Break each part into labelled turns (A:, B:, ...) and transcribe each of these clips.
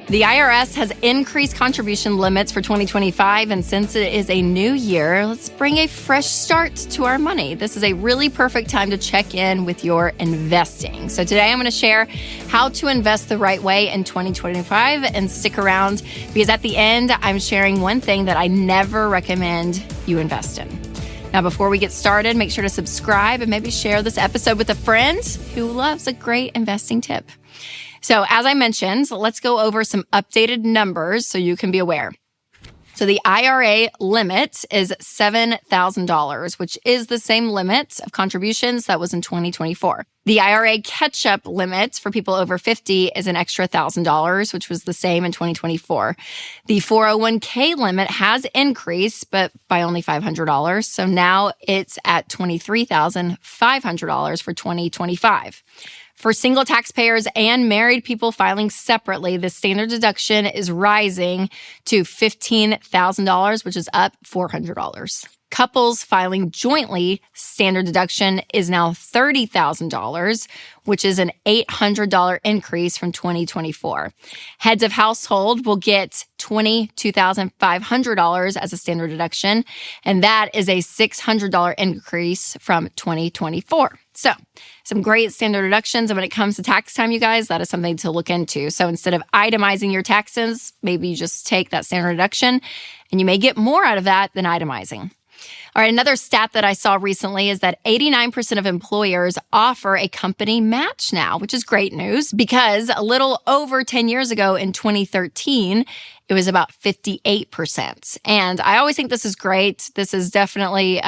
A: The IRS has increased contribution limits for 2025, and since it is a new year, let's bring a fresh start to our money. This is a really perfect time to check in with your investing. So today I'm going to share how to invest the right way in 2025, and stick around because at the end, I'm sharing one thing that I never recommend you invest in. Now, before we get started, make sure to subscribe and maybe share this episode with a friend who loves a great investing tip. So as I mentioned, let's go over some updated numbers so you can be aware. So the IRA limit is $7,000, which is the same limit of contributions that was in 2024. The IRA catch-up limit for people over 50 is an extra $1,000, which was the same in 2024. The 401k limit has increased, but by only $500. So now it's at $23,500 for 2025. For single taxpayers and married people filing separately, the standard deduction is rising to $15,000, which is up $400. Couples filing jointly, standard deduction is now $30,000, which is an $800 increase from 2024. Heads of household will get $22,500 as a standard deduction, and that is a $600 increase from 2024. So, some great standard deductions. And when it comes to tax time, you guys, that is something to look into. So instead of itemizing your taxes, maybe you just take that standard deduction, and you may get more out of that than itemizing. All right, another stat that I saw recently is that 89% of employers offer a company match now, which is great news because a little over 10 years ago in 2013, it was about 58%. And I always think this is great. This is definitely,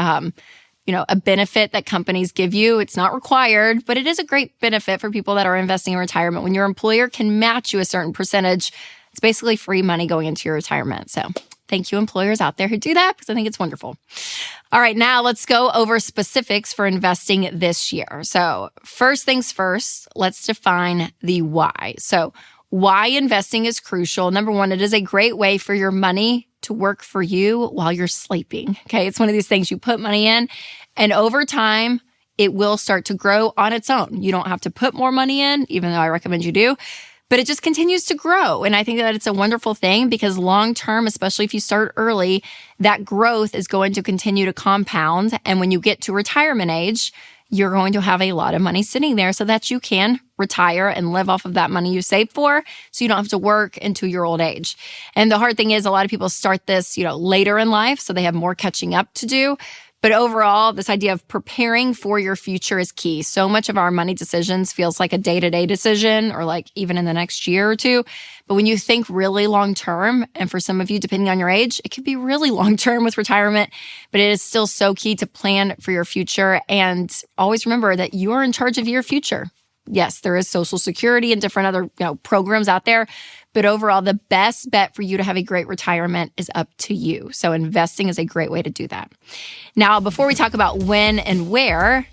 A: a benefit that companies give you. It's not required, but it is a great benefit for people that are investing in retirement. When your employer can match you a certain percentage, it's basically free money going into your retirement. So thank you, employers out there who do that, because I think it's wonderful. All right, now let's go over specifics for investing this year. So first things first, let's define the why. So why investing is crucial. Number one, it is a great way for your money to work for you while you're sleeping. Okay, it's one of these things you put money in, and over time, it will start to grow on its own. You don't have to put more money in, even though I recommend you do. But it just continues to grow. And I think that it's a wonderful thing because long term, especially if you start early, that growth is going to continue to compound. And when you get to retirement age, you're going to have a lot of money sitting there so that you can retire and live off of that money you saved for, so you don't have to work into your old age. And the hard thing is a lot of people start this, later in life, so they have more catching up to do. But overall, this idea of preparing for your future is key. So much of our money decisions feels like a day-to-day decision or like even in the next year or two. But when you think really long-term, and for some of you, depending on your age, it could be really long-term with retirement, but it is still so key to plan for your future. And always remember that you are in charge of your future. Yes, there is Social Security and different other programs out there, but overall, the best bet for you to have a great retirement is up to you. So investing is a great way to do that. Now, before we talk about when and where,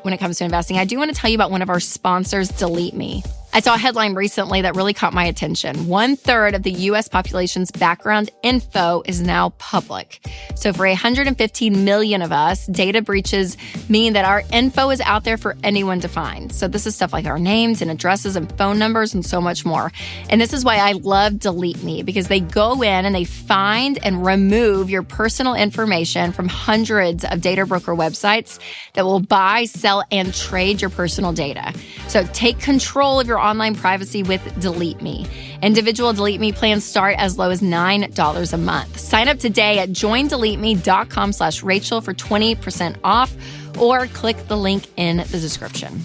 A: when it comes to investing, I do want to tell you about one of our sponsors, Delete Me. I saw a headline recently that really caught my attention. 1/3 of the U.S. population's background info is now public. So for 115 million of us, data breaches mean that our info is out there for anyone to find. So this is stuff like our names and addresses and phone numbers and so much more. And this is why I love Delete Me, because they go in and they find and remove your personal information from hundreds of data broker websites that will buy, sell, and trade your personal data. So take control of your online privacy with Delete Me. Individual Delete Me plans start as low as $9 a month. Sign up today at joindeleteme.com/Rachel for 20% off, or click the link in the description.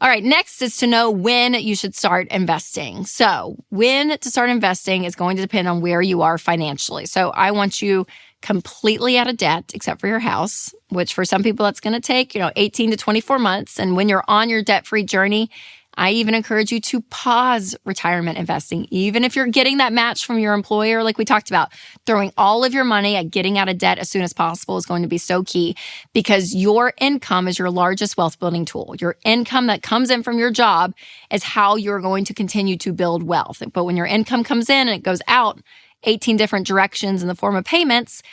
A: All right, next is to know when you should start investing. So when to start investing is going to depend on where you are financially. So I want you completely out of debt, except for your house, which for some people that's going to take, 18 to 24 months. And when you're on your debt-free journey, I even encourage you to pause retirement investing, even if you're getting that match from your employer, like we talked about. Throwing all of your money at getting out of debt as soon as possible is going to be so key, because your income is your largest wealth building tool. Your income that comes in from your job is how you're going to continue to build wealth. But when your income comes in and it goes out 18 different directions in the form of payments,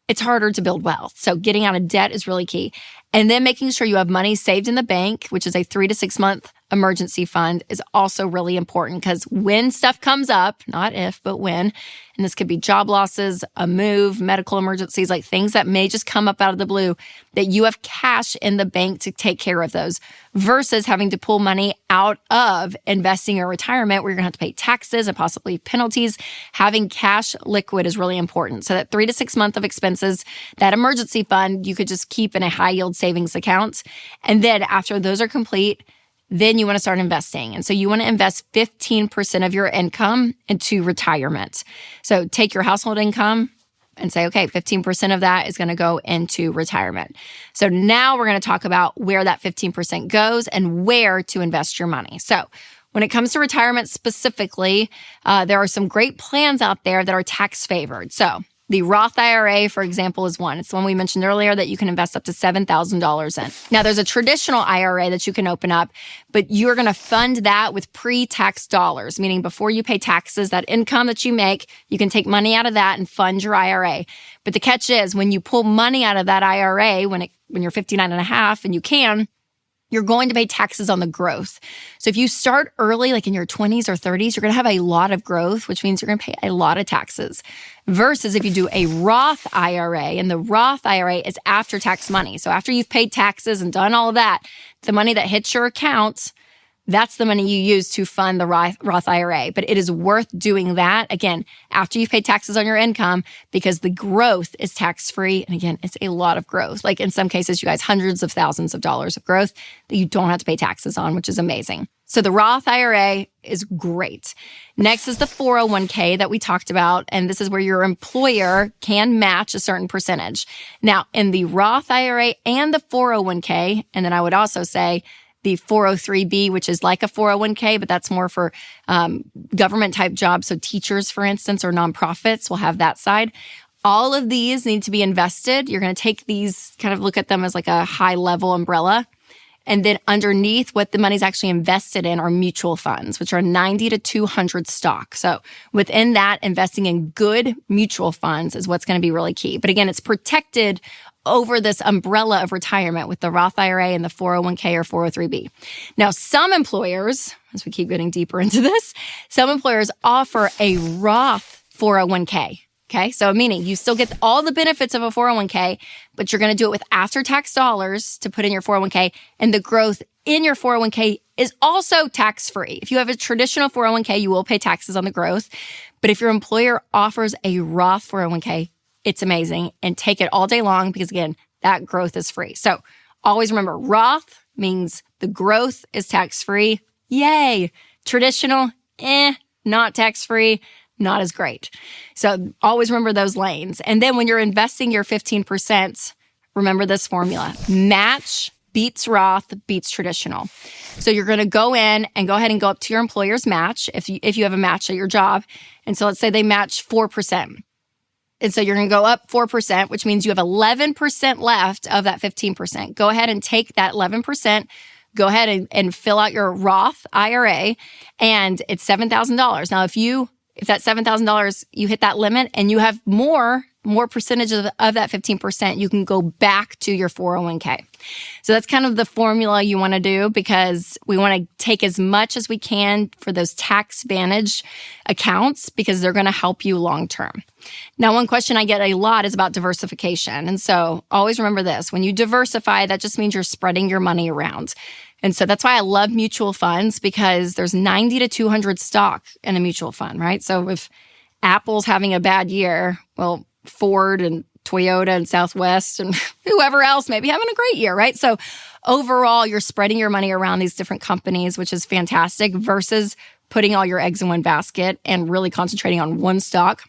A: it's harder to build wealth. So getting out of debt is really key. And then making sure you have money saved in the bank, which is a 3 to 6 month emergency fund is also really important because when stuff comes up, not if, but when, and this could be job losses, a move, medical emergencies, like things that may just come up out of the blue, that you have cash in the bank to take care of those versus having to pull money out of investing or retirement where you're going to have to pay taxes and possibly penalties. Having cash liquid is really important. So that 3 to 6 months of expenses, that emergency fund, you could just keep in a high yield savings account. And then after those are complete, then you want to start investing. And so you want to invest 15% of your income into retirement. So take your household income and say, okay, 15% of that is going to go into retirement. So now we're going to talk about where that 15% goes and where to invest your money. So when it comes to retirement specifically, there are some great plans out there that are tax favored. So the Roth IRA, for example, is one. It's the one we mentioned earlier that you can invest up to $7,000 in. Now, there's a traditional IRA that you can open up, but you're going to fund that with pre-tax dollars, meaning before you pay taxes, that income that you make, you can take money out of that and fund your IRA. But the catch is when you pull money out of that IRA, when you're 59 and a half and you can, you're going to pay taxes on the growth. So if you start early, like in your 20s or 30s, you're going to have a lot of growth, which means you're going to pay a lot of taxes. Versus if you do a Roth IRA, and the Roth IRA is after tax money. So after you've paid taxes and done all of that, the money that hits your account, that's the money you use to fund the Roth IRA. But it is worth doing that, again, after you've paid taxes on your income because the growth is tax-free. And again, it's a lot of growth. Like in some cases, you guys, hundreds of thousands of dollars of growth that you don't have to pay taxes on, which is amazing. So the Roth IRA is great. Next is the 401k that we talked about. And this is where your employer can match a certain percentage. Now, in the Roth IRA and the 401k, and then I would also say the 403b, which is like a 401k, but that's more for government type jobs. So teachers, for instance, or nonprofits will have that side. All of these need to be invested. You're going to take these, kind of look at them as like a high level umbrella. And then underneath what the money's actually invested in are mutual funds, which are 90 to 200 stock. So within that, investing in good mutual funds is what's going to be really key. But again, it's protected over this umbrella of retirement with the Roth IRA and the 401k or 403b. Now, some employers, as we keep getting deeper into this, some employers offer a Roth 401k. Okay, so meaning you still get all the benefits of a 401k, but you're going to do it with after-tax dollars to put in your 401k, and the growth in your 401k is also tax-free. If you have a traditional 401k, you will pay taxes on the growth, but if your employer offers a Roth 401k, it's amazing, and take it all day long because, again, that growth is free. So always remember, Roth means the growth is tax-free. Yay! Traditional, not tax-free. Not as great. So always remember those lanes. And then when you're investing your 15%, remember this formula. Match beats Roth, beats traditional. So you're going to go in and go ahead and go up to your employer's match if you have a match at your job. And so let's say they match 4%. And so you're going to go up 4%, which means you have 11% left of that 15%. Go ahead and take that 11%. Go ahead and fill out your Roth IRA, and it's $7,000. Now, if that $7,000, you hit that limit and you have more percentage of that 15%, you can go back to your 401k. So that's kind of the formula you want to do because we want to take as much as we can for those tax advantage accounts because they're going to help you long term. Now, one question I get a lot is about diversification. And so always remember this. When you diversify, that just means you're spreading your money around. And so that's why I love mutual funds because there's 90 to 200 stock in a mutual fund, right? So if Apple's having a bad year, well, Ford and Toyota and Southwest and whoever else may be having a great year, right? So overall, you're spreading your money around these different companies, which is fantastic versus putting all your eggs in one basket and really concentrating on one stock.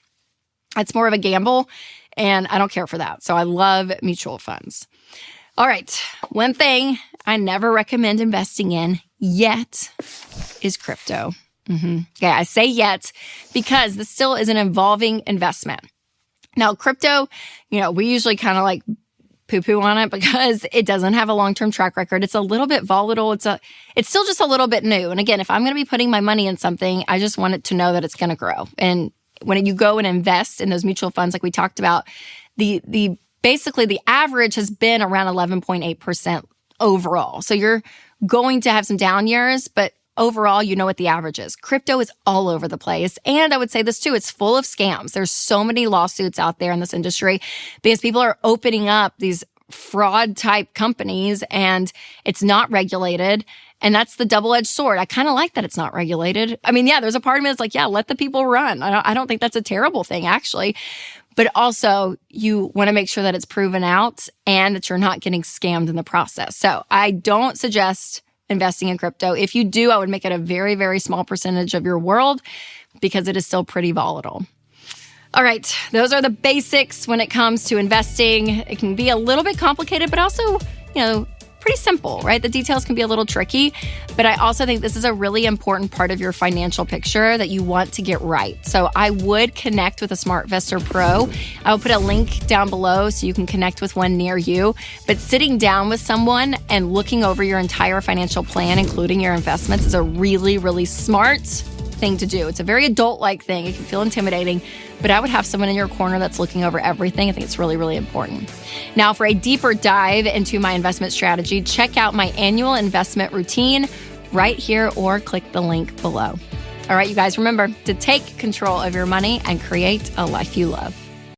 A: It's more of a gamble, and I don't care for that. So I love mutual funds. All right. One thing I never recommend investing in yet is crypto. Okay, I say yet because this still is an evolving investment. Now, crypto, we usually kind of like poo-poo on it because it doesn't have a long-term track record. It's a little bit volatile. It's still just a little bit new. And again, if I'm going to be putting my money in something, I just want it to know that it's going to grow. And when you go and invest in those mutual funds, like we talked about, basically the average has been around 11.8% overall. So you're going to have some down years, but overall, you know what the average is. Crypto is all over the place. And I would say this too, it's full of scams. There's so many lawsuits out there in this industry because people are opening up these fraud type companies and it's not regulated. And that's the double-edged sword. I kind of like that it's not regulated. I mean, yeah, there's a part of me that's like, yeah, let the people run. I don't think that's a terrible thing, actually. But also, you want to make sure that it's proven out and that you're not getting scammed in the process. So I don't suggest investing in crypto. If you do, I would make it a very, very small percentage of your world because it is still pretty volatile. All right, those are the basics when it comes to investing. It can be a little bit complicated, but also, pretty simple, right? The details can be a little tricky, but I also think this is a really important part of your financial picture that you want to get right. So I would connect with a SmartVestor Pro. I will put a link down below so you can connect with one near you. But sitting down with someone and looking over your entire financial plan, including your investments, is a really, really smart thing to do. It's a very adult-like thing. It can feel intimidating, but I would have someone in your corner that's looking over everything. I think it's really, really important. Now, for a deeper dive into my investment strategy, check out my annual investment routine right here or click the link below. All right, you guys, remember to take control of your money and create a life you love.